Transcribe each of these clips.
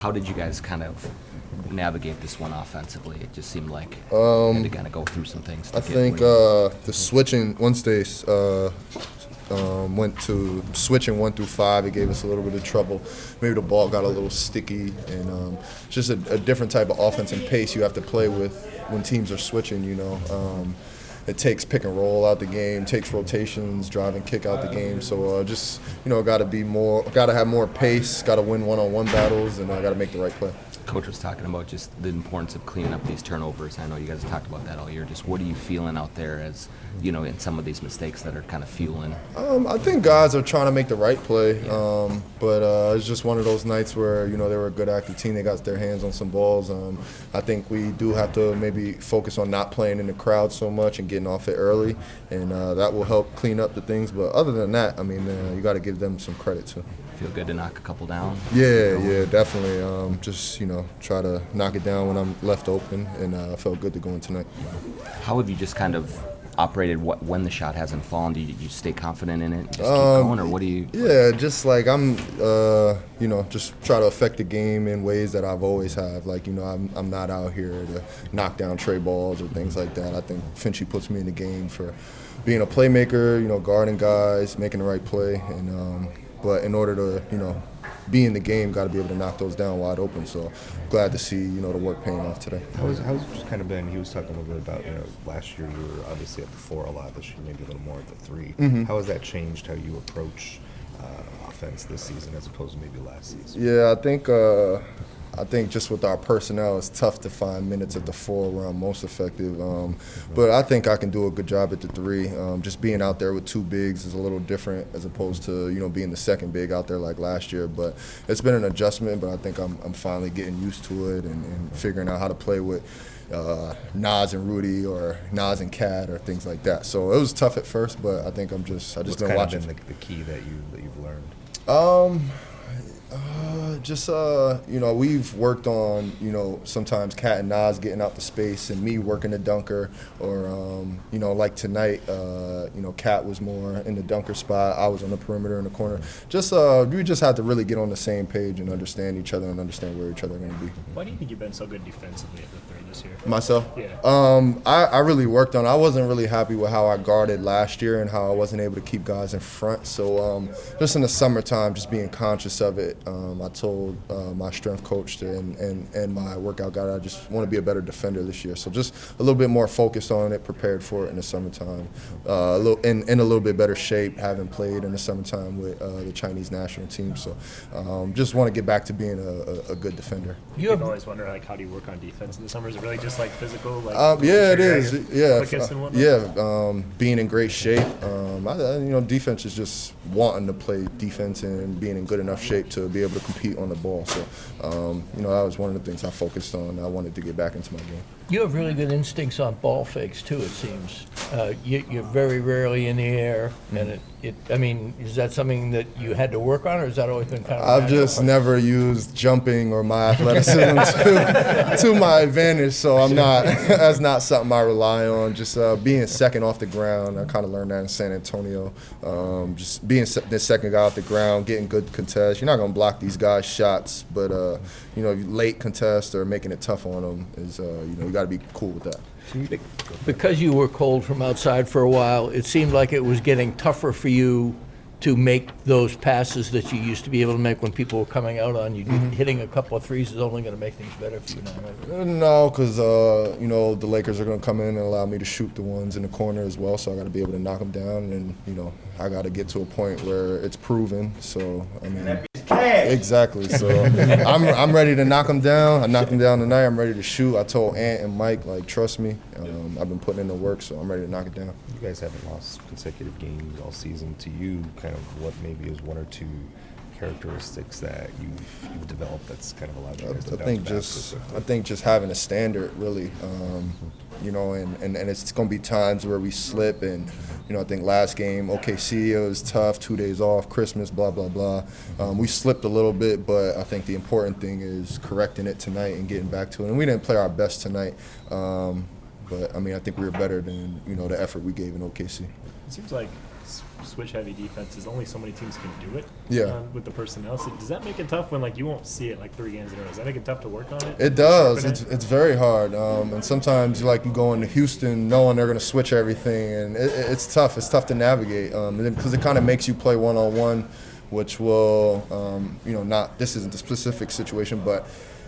How did you guys kind of navigate this one offensively? It just seemed like you had to kind of go through some things. I think the switching, once they went to switching 1 through 5, it gave us a little bit of trouble. Maybe the ball got a little sticky, and just a different type of offense and pace you have to play with when teams are switching, It takes pick and roll out the game, takes rotations, drive and kick out the game. So got to have more pace, got to win one-on-one battles, and got to make the right play. Coach was talking about just the importance of cleaning up these turnovers. I know you guys have talked about that all year. Just what are you feeling out there as, in some of these mistakes that are kind of fueling? I think guys are trying to make the right play, but it's just one of those nights where, they were a good active team. They got their hands on some balls. I think we do have to maybe focus on not playing in the crowd so much and getting off it early, and that will help clean up the things. But other than that, you got to give them some credit too. Feel good to knock a couple down? Yeah, definitely. Try to knock it down when I'm left open, and I felt good to go in tonight. How have you just kind of operated when the shot hasn't fallen? Do you stay confident in it? Just keep going, or what do you? Yeah, just like I'm, just try to affect the game in ways that I've always have. Like, I'm not out here to knock down tray balls or things like that. I think Finchy puts me in the game for being a playmaker, guarding guys, making the right play, and but in order to, be in the game, got to be able to knock those down wide open. So glad to see, the work paying off today. How's it just kind of been? He was talking a little bit about, last year you were obviously at the 4 a lot. This year maybe a little more at the 3. Mm-hmm. How has that changed how you approach offense this season as opposed to maybe last season? Yeah, I think just with our personnel, it's tough to find minutes at the 4 where I'm most effective. But I think I can do a good job at the 3. Just being out there with 2 bigs is a little different as opposed to, being the second big out there like last year. But it's been an adjustment, but I think I'm finally getting used to it and figuring out how to play with Nas and Rudy or Nas and Cat or things like that. So it was tough at first, but I think I just been watching. What's kind of been the key that you've learned? We've worked on, sometimes Cat and Nas getting out the space and me working the dunker or, like tonight, Cat was more in the dunker spot. I was on the perimeter in the corner. We just had to really get on the same page and understand each other and understand where each other are going to be. Why do you think you've been so good defensively at the 3 this year? Myself? Yeah. I really worked on it. I wasn't really happy with how I guarded last year and how I wasn't able to keep guys in front. So just in the summertime, just being conscious of it, I told my strength coach and my workout guy I just want to be a better defender this year. So just a little bit more focused on it, prepared for it in the summertime, in a little bit better shape, having played in the summertime with the Chinese national team. So just want to get back to being a good defender. You always wonder, how do you work on defense in the summer? Is it really just physical? Yeah, it is. Being in great shape. Defense is just wanting to play defense and being in good enough shape to be able to compete on the ball. So, that was one of the things I focused on. I wanted to get back into my game. You have really good instincts on ball fakes too, it seems. You're very rarely in the air, and is that something that you had to work on, or has that always been kind of? I've just never used jumping or my athleticism to my advantage, so I'm not. That's not something I rely on. Just being second off the ground, I kind of learned that in San Antonio. Just being the second guy off the ground, getting good contests. You're not gonna block these guys' shots, but late contest or making it tough on them is you got to be cool with that. Because you were cold from outside for a while, it seemed like it was getting tougher for you to make those passes that you used to be able to make when people were coming out on you. Mm-hmm. Hitting a couple of threes is only going to make things better for you now, right? No, because the Lakers are going to come in and allow me to shoot the ones in the corner as well, so I got to be able to knock them down, and I got to get to a point where it's proven. So exactly. So I'm ready to knock them down. I knocked them down tonight. I'm ready to shoot. I told Ant and Mike, trust me. I've been putting in the work, so I'm ready to knock it down. You guys haven't lost consecutive games all season. To you, kind of what maybe is 1 or 2 characteristics that you've developed that's kind of allowed you guys to I think just having a standard, really. And it's going to be times where we slip, and I think last game OKC, it was tough, 2 days off, Christmas, blah blah blah. We slipped a little bit, but I think the important thing is correcting it tonight and getting back to it. And we didn't play our best tonight, but I think we were better than the effort we gave in OKC. It seems like switch-heavy defenses, only so many teams can do it. Yeah. With the personnel, so does that make it tough when like you won't see it like 3 games in a row? Does that make it tough to work on it? It does. Sharpen It's very hard. And sometimes you go into Houston knowing they're going to switch everything, and it's tough. It's tough to navigate because it kind of makes you play one-on-one, which will, not, this isn't the specific situation, but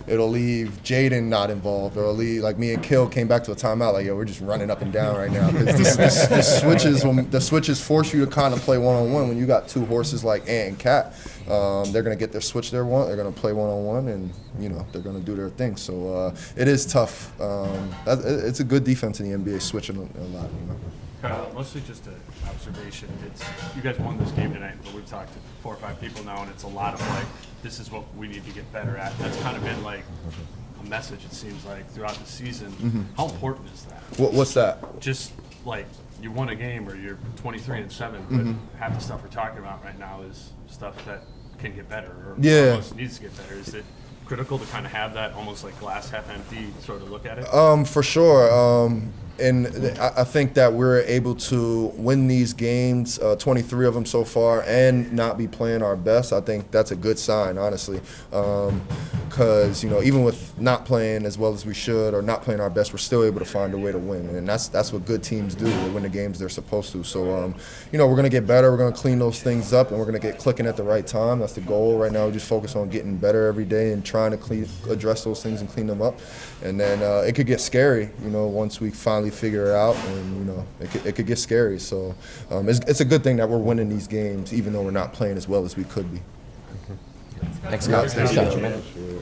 it'll leave Jaden not involved, or it'll leave, like me and Kill came back to a timeout, like, yo, we're just running up and down right now. Because the switches force you to kind of play one-on-one. When you got two horses like Ant and Cat, they're going to get their switch they want, they're going to play one-on-one, and, they're going to do their thing. So it is tough. It's a good defense in the NBA, switching a lot, Mostly just an observation. You guys won this game tonight, but we've talked to 4 or 5 people now, and it's a lot of like, this is what we need to get better at. That's kind of been like a message, it seems like, throughout the season. Mm-hmm. How important is that? What's that? Just like you won a game or you're 23-7, but Mm-hmm. half the stuff we're talking about right now is stuff that can get better or Yeah. almost needs to get better. Is it critical to kind of have that almost like glass half empty sort of look at it? For sure. And I think that we're able to win these games, 23 of them so far, and not be playing our best. I think that's a good sign, honestly. Because, even with not playing as well as we should or not playing our best, we're still able to find a way to win. And that's what good teams do. They win the games they're supposed to. So, we're going to get better. We're going to clean those things up, and we're going to get clicking at the right time. That's the goal right now. We just focus on getting better every day and trying to address those things and clean them up. And then it could get scary, once we finally figure it out, and it could get scary. So it's a good thing that we're winning these games, even though we're not playing as well as we could be. Thanks, guys. Thanks, Appreciate you, man.